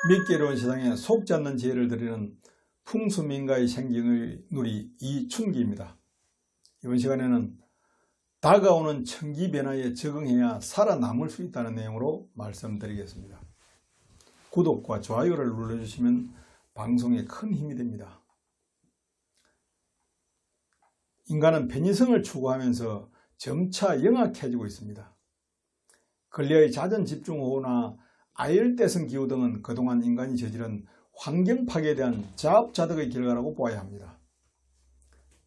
믿기로운 세상에 속지 않는 지혜를 드리는 풍수민가의 생기누리 이춘기입니다. 이번 시간에는 다가오는 천기변화에 적응해야 살아남을 수 있다는 내용으로 말씀드리겠습니다. 구독과 좋아요를 눌러주시면 방송에 큰 힘이 됩니다. 인간은 편의성을 추구하면서 점차 영악해지고 있습니다. 근래의 잦은 집중호우나 아열대성 기후 등은 그동안 인간이 저지른 환경 파괴에 대한 자업자득의 결과라고 보아야 합니다.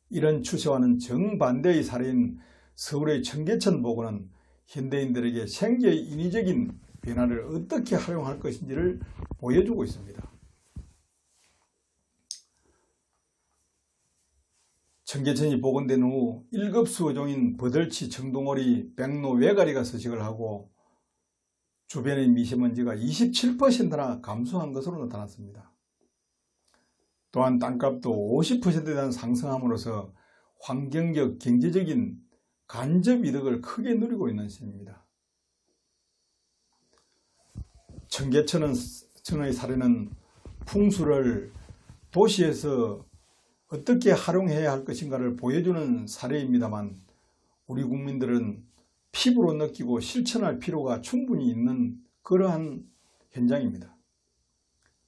이런 추세와는 정반대의 사례인 서울의 청계천 보고는 현대인들에게 생계의 인위적인 변화를 어떻게 활용할 것인지를 보여주고 있습니다. 청계천이 복원된 후 1급수 어종인 버들치, 청둥오리, 백로, 외가리가 서식을 하고 주변의 미세먼지가 27%나 감소한 것으로 나타났습니다. 또한 땅값도 50%에 대한 상승함으로써 환경적, 경제적인 간접 이득을 크게 누리고 있는 셈입니다. 청계천의 사례는 풍수를 도시에서 어떻게 활용해야 할 것인가를 보여주는 사례입니다만, 우리 국민들은 피부로 느끼고 실천할 필요가 충분히 있는 그러한 현장입니다.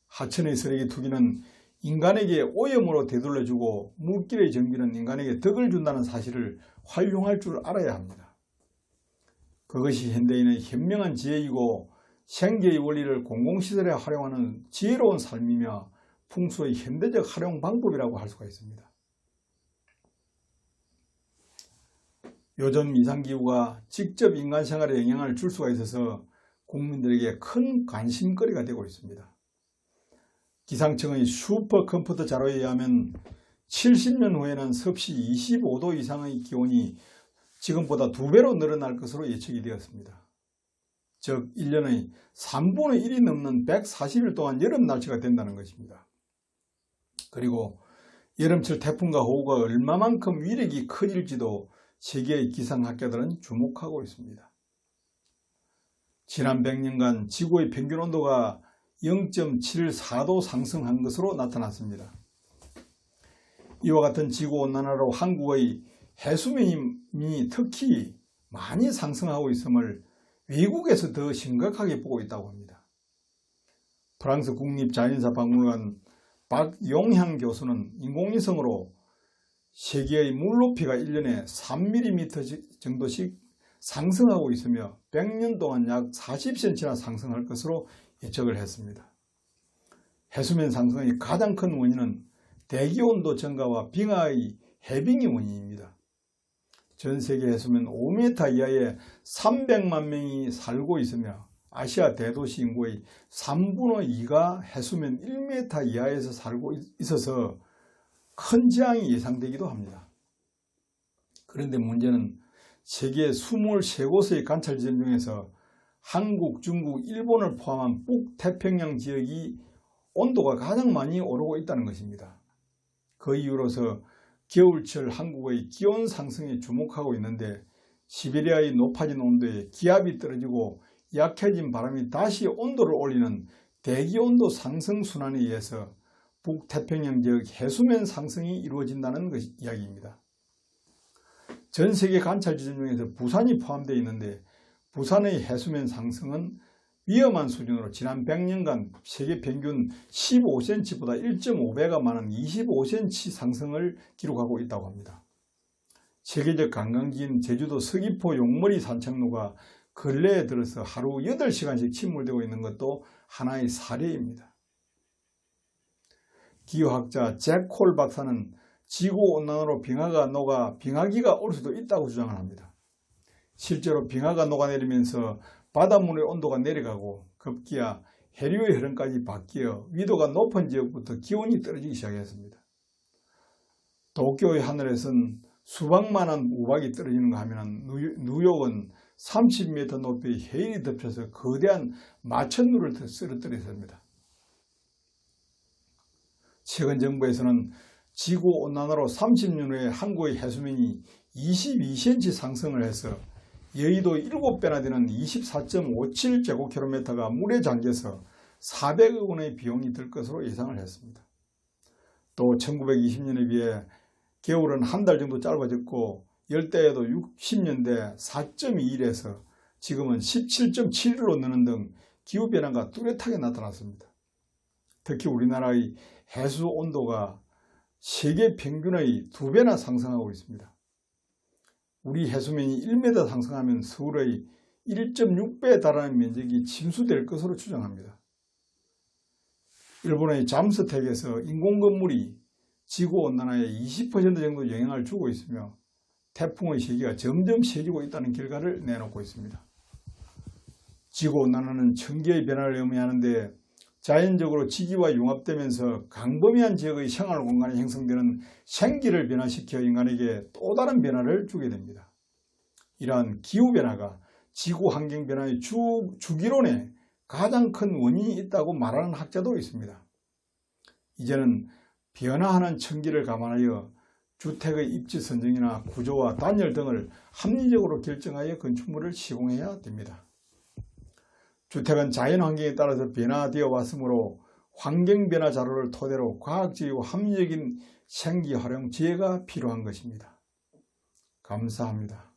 하천의 쓰레기 투기는 인간에게 오염으로 되돌려주고 물길의 정비는 인간에게 덕을 준다는 사실을 활용할 줄 알아야 합니다. 그것이 현대인의 현명한 지혜이고 생계의 원리를 공공시설에 활용하는 지혜로운 삶이며 풍수의 현대적 활용 방법이라고 할 수가 있습니다. 요즘 이상기후가 직접 인간 생활에 영향을 줄 수가 있어서 국민들에게 큰 관심거리가 되고 있습니다. 기상청의 슈퍼컴퓨터 자료에 의하면 70년 후에는 섭씨 25도 이상의 기온이 지금보다 2배로 늘어날 것으로 예측이 되었습니다. 즉 1년의 3분의 1이 넘는 140일 동안 여름 날씨가 된다는 것입니다. 그리고 여름철 태풍과 호우가 얼마만큼 위력이 커질지도 세계의 기상학자들은 주목하고 있습니다. 지난 100년간 지구의 평균 온도가 0.74도 상승한 것으로 나타났습니다. 이와 같은 지구온난화로 한국의 해수면이 특히 많이 상승하고 있음을 외국에서 더 심각하게 보고 있다고 합니다. 프랑스 국립자연사박물관 박용향 교수는 인공위성으로 세계의 물높이가 1년에 3mm 정도씩 상승하고 있으며 100년 동안 약 40cm나 상승할 것으로 예측을 했습니다. 해수면 상승의 가장 큰 원인은 대기온도 증가와 빙하의 해빙이 원인입니다. 전 세계 해수면 5m 이하에 300만 명이 살고 있으며 아시아 대도시 인구의 3분의 2가 해수면 1m 이하에서 살고 있어서 큰 재앙이 예상되기도 합니다. 그런데 문제는 세계 23곳의 관찰지점 중에서 한국, 중국, 일본을 포함한 북태평양 지역이 온도가 가장 많이 오르고 있다는 것입니다. 그 이유로서 겨울철 한국의 기온 상승에 주목하고 있는데, 시베리아의 높아진 온도에 기압이 떨어지고 약해진 바람이 다시 온도를 올리는 대기온도 상승 순환에 의해서 북태평양 지역 해수면 상승이 이루어진다는 이야기입니다. 전 세계 관찰 지점 중에서 부산이 포함되어 있는데, 부산의 해수면 상승은 위험한 수준으로 지난 100년간 세계 평균 15cm보다 1.5배가 많은 25cm 상승을 기록하고 있다고 합니다. 세계적 관광지인 제주도 서귀포 용머리 산책로가 근래에 들어서 하루 8시간씩 침몰되고 있는 것도 하나의 사례입니다. 기후학자 잭 콜 박사는 지구온난화로 빙하가 녹아 빙하기가 올 수도 있다고 주장을 합니다. 실제로 빙하가 녹아내리면서 바닷물의 온도가 내려가고 급기야 해류의 흐름까지 바뀌어 위도가 높은 지역부터 기온이 떨어지기 시작했습니다. 도쿄의 하늘에선 수박만한 우박이 떨어지는가 하면 뉴욕은 30m 높이의 해일이 덮여서 거대한 마천루를 쓰러뜨렸습니다. 최근 정부에서는 지구온난화로 30년 후에 한국의 해수면이 22cm 상승을 해서 여의도 7배나 되는 24.57제곱킬로미터가 물에 잠겨서 400억 원의 비용이 들 것으로 예상을 했습니다. 또 1920년에 비해 겨울은 한 달 정도 짧아졌고 열대야도 60년대 4.21에서 지금은 17.7로 느는 등 기후변화가 뚜렷하게 나타났습니다. 특히 우리나라의 해수 온도가 세계 평균의 2배나 상승하고 있습니다. 우리 해수면이 1m 상승하면 서울의 1.6배에 달하는 면적이 침수될 것으로 추정합니다. 일본의 잠스택에서 인공건물이 지구온난화에 20% 정도 영향을 주고 있으며 태풍의 세기가 점점 세지고 있다는 결과를 내놓고 있습니다. 지구온난화는 천기의 변화를 의미하는데 자연적으로 지기와 융합되면서 광범위한 지역의 생활공간에 형성되는 생기를 변화시켜 인간에게 또 다른 변화를 주게 됩니다. 이러한 기후변화가 지구환경변화의 주기론에 가장 큰 원인이 있다고 말하는 학자도 있습니다. 이제는 변화하는 천기를 감안하여 주택의 입지 선정이나 구조와 단열 등을 합리적으로 결정하여 건축물을 시공해야 됩니다. 주택은 자연환경에 따라서 변화되어 왔으므로 환경변화 자료를 토대로 과학적이고 합리적인 생기 활용 지혜가 필요한 것입니다. 감사합니다.